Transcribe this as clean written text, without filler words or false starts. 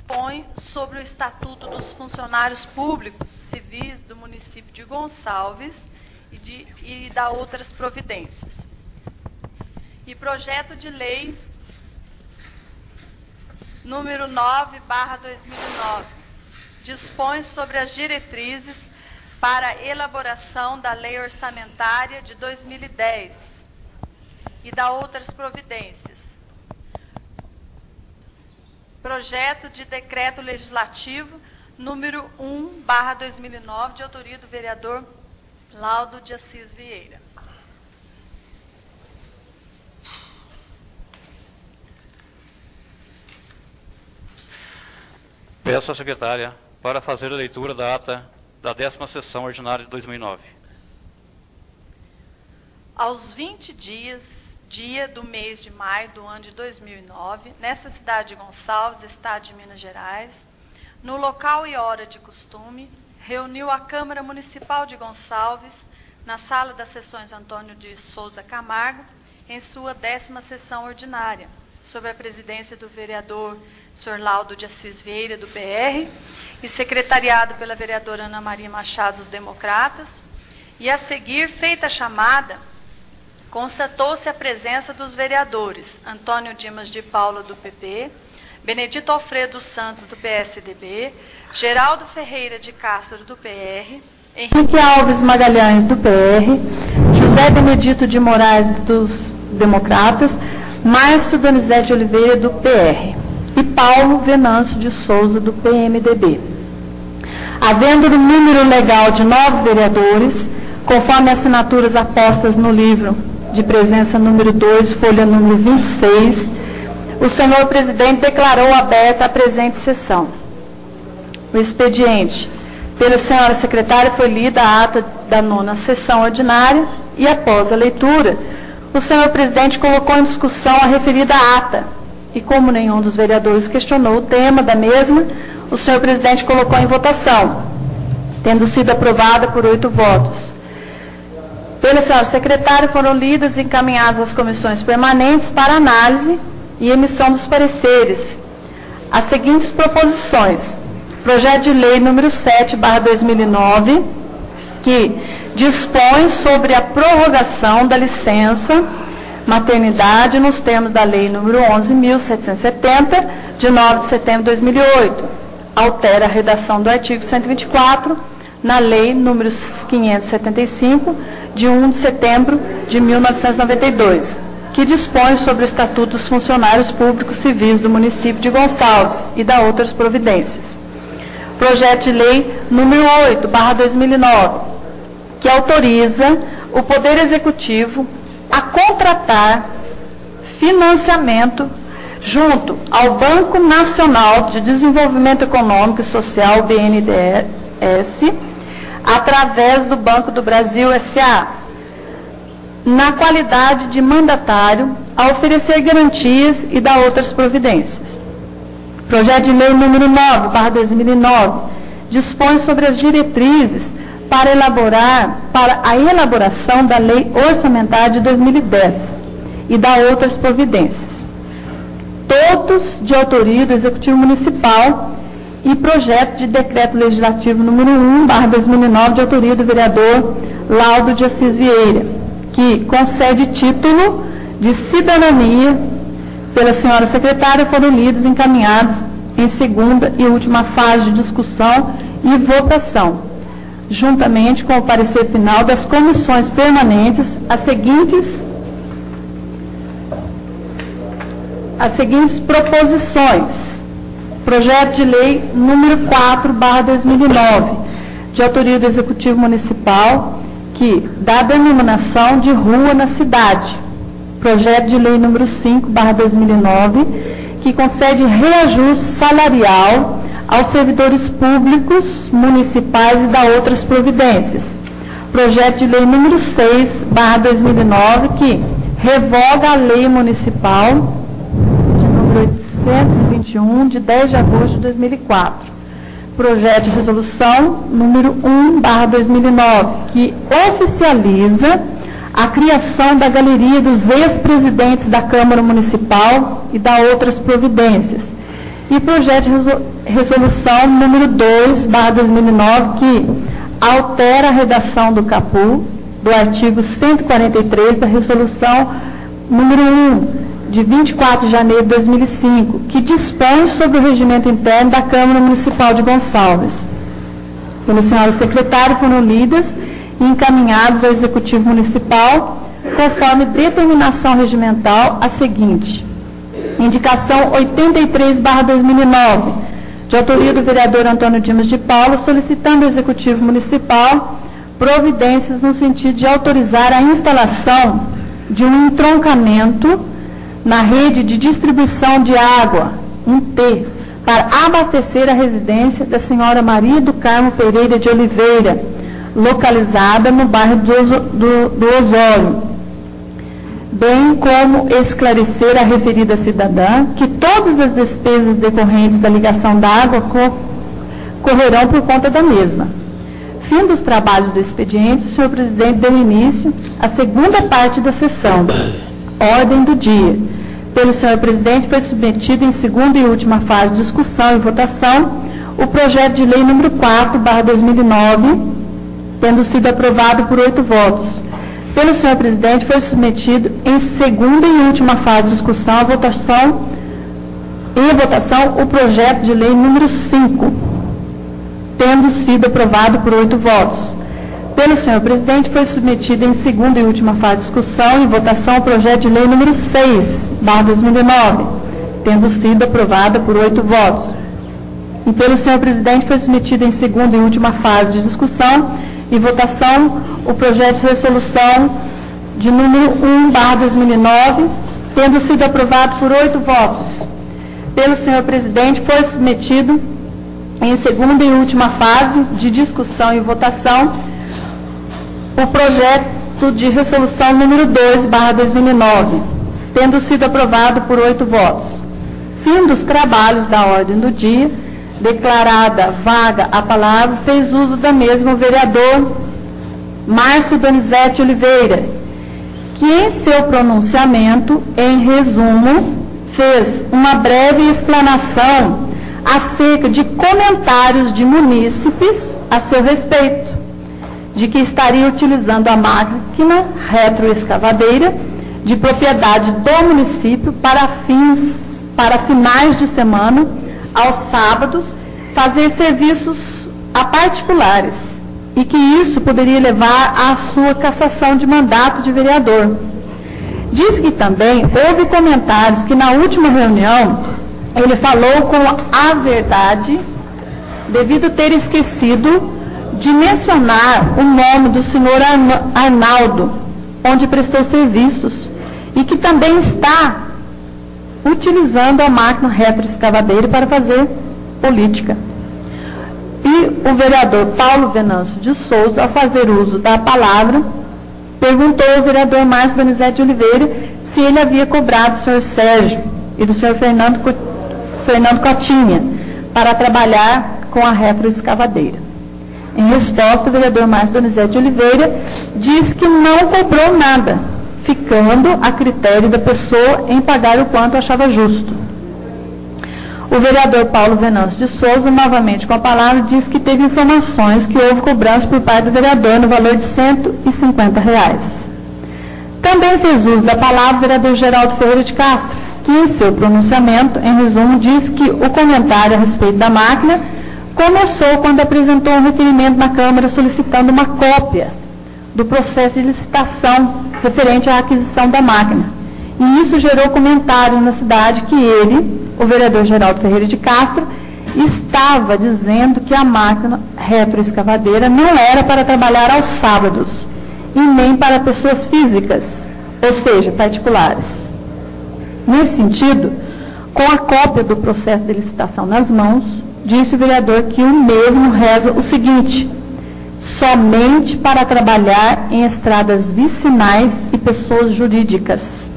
dispõe sobre o Estatuto dos Funcionários Públicos Civis do município de Gonçalves e dá outras providências. E projeto de lei número 9/2009, dispõe sobre as diretrizes para a elaboração da Lei Orçamentária de 2010 e dá outras providências. Projeto de Decreto Legislativo número 1/2009, de autoria do vereador Laudo de Assis Vieira. Peço à secretária para fazer a leitura da ata da 10ª sessão ordinária de 2009. Aos 20 dias, dia do mês de maio do ano de 2009, nesta cidade de Gonçalves, estado de Minas Gerais, no local e hora de costume, reuniu a Câmara Municipal de Gonçalves, na Sala das Sessões Antônio de Souza Camargo, em sua 10ª sessão ordinária, sob a presidência do vereador Sr. Laudo de Assis Vieira, do PR, e secretariado pela vereadora Ana Maria Machado, dos Democratas, e a seguir, feita a chamada, constatou-se a presença dos vereadores Antônio Dimas de Paula, do PP, Benedito Alfredo Santos, do PSDB, Geraldo Ferreira de Castro, do PR, Henrique Alves Magalhães, do PR, José Benedito de Moraes, dos Democratas, Márcio Donizete de Oliveira, do PR, e Paulo Venâncio de Souza, do PMDB. Havendo o número legal de 9 vereadores, conforme assinaturas apostas no livro de presença número 2, folha número 26, o senhor presidente declarou aberta a presente sessão. O expediente pela senhora secretária foi lida a ata da 9ª sessão ordinária e, após a leitura, o senhor presidente colocou em discussão a referida ata e, como nenhum dos vereadores questionou o tema da mesma, o senhor presidente colocou em votação, tendo sido aprovada por 8 votos. Pela senhora secretária, foram lidas e encaminhadas às comissões permanentes para análise e emissão dos pareceres as seguintes proposições. Projeto de lei número 7/2009, que dispõe sobre a prorrogação da licença maternidade nos termos da lei número 11.770, de 9 de setembro de 2008. Altera a redação do artigo 124, na lei número 575, de 1 de setembro de 1992, que dispõe sobre o Estatuto dos Funcionários Públicos Civis do município de Gonçalves e dá outras providências. Projeto de lei número 8/2009, que autoriza o Poder Executivo a contratar financiamento junto ao Banco Nacional de Desenvolvimento Econômico e Social, BNDES, através do Banco do Brasil S.A., na qualidade de mandatário, a oferecer garantias e dar outras providências. Projeto de lei número 9/2009 dispõe sobre as diretrizes para a elaboração da Lei Orçamentária de 2010 e dá outras providências. Todos de autoria do Executivo Municipal, e projeto de decreto legislativo número 1/2009, de autoria do vereador Laudo de Assis Vieira, que concede título de cidadania pela senhora secretária, foram lidos e encaminhados em segunda e última fase de discussão e votação, juntamente com o parecer final das comissões permanentes, as seguintes proposições. Projeto de lei número 4/2009, de autoria do Executivo Municipal, que dá denominação de rua na cidade. Projeto de lei número 5/2009, que concede reajuste salarial aos servidores públicos municipais e dá outras providências. Projeto de lei número 6/2009, que revoga a lei municipal de número 821, de 10 de agosto de 2004. Projeto de resolução número 1/2009, que oficializa a criação da galeria dos ex-presidentes da Câmara Municipal e dá outras providências. e projeto de resolução número 2/2009, que altera a redação do caput do artigo 143 da resolução número 1, de 24 de janeiro de 2005, que dispõe sobre o regimento interno da Câmara Municipal de Gonçalves. Pela senhora secretária, foram lidas e encaminhadas ao Executivo Municipal, conforme determinação regimental a seguinte: indicação 83/2009, de autoria do vereador Antônio Dimas de Paula, solicitando ao Executivo Municipal providências no sentido de autorizar a instalação de um entroncamento na rede de distribuição de água, um T, para abastecer a residência da senhora Maria do Carmo Pereira de Oliveira, localizada no bairro do Osório, bem como esclarecer a referida cidadã que todas as despesas decorrentes da ligação da água correrão por conta da mesma. Fim dos trabalhos do expediente, o senhor presidente deu início à segunda parte da sessão. Ordem do dia. Pelo senhor presidente, foi submetido em segunda e última fase de discussão e votação o projeto de lei número 4/2009, tendo sido aprovado por 8 votos. Pelo senhor presidente, foi submetido em segunda e última fase de discussão e votação o projeto de lei número 5, tendo sido aprovado por 8 votos. Pelo senhor presidente, foi submetido em segunda e última fase de discussão e votação o projeto de lei número 6/2009, tendo sido aprovada por 8 votos. E pelo senhor presidente, foi submetido em segunda e última fase de discussão e votação o projeto de resolução de número 1/2009, tendo sido aprovado por 8 votos. Pelo senhor presidente, foi submetido em segunda e última fase de discussão e votação o projeto de resolução número 2/2009, tendo sido aprovado por 8 votos. Fim dos trabalhos da ordem do dia, declarada vaga a palavra, fez uso da mesma o vereador Márcio Donizete Oliveira, que em seu pronunciamento, em resumo, fez uma breve explanação acerca de comentários de munícipes a seu respeito, de que estaria utilizando a máquina retroescavadeira de propriedade do município para finais de semana, aos sábados, fazer serviços a particulares, e que isso poderia levar à sua cassação de mandato de vereador. Diz que também houve comentários que na última reunião ele falou com a verdade, devido ter esquecido de mencionar o nome do senhor Arnaldo, onde prestou serviços, e que também está utilizando a máquina retroescavadeira para fazer política. E o vereador Paulo Venâncio de Souza, ao fazer uso da palavra, perguntou ao vereador Márcio Donizete de Oliveira se ele havia cobrado do senhor Sérgio e do senhor Fernando Cotinha para trabalhar com a retroescavadeira. Em resposta, o vereador Márcio Donizete de Oliveira diz que não cobrou nada, ficando a critério da pessoa em pagar o quanto achava justo. O vereador Paulo Venâncio de Souza, novamente com a palavra, diz que teve informações que houve cobrança por parte do vereador no valor de R$150. Também fez uso da palavra o vereador Geraldo Ferreira de Castro, que em seu pronunciamento, em resumo, diz que o comentário a respeito da máquina começou quando apresentou um requerimento na Câmara solicitando uma cópia do processo de licitação referente à aquisição da máquina. E isso gerou comentários na cidade que ele, o vereador Geraldo Ferreira de Castro, estava dizendo que a máquina retroescavadeira não era para trabalhar aos sábados e nem para pessoas físicas, ou seja, particulares. Nesse sentido, com a cópia do processo de licitação nas mãos, disse o vereador que o mesmo reza o seguinte: somente para trabalhar em estradas vicinais e pessoas jurídicas.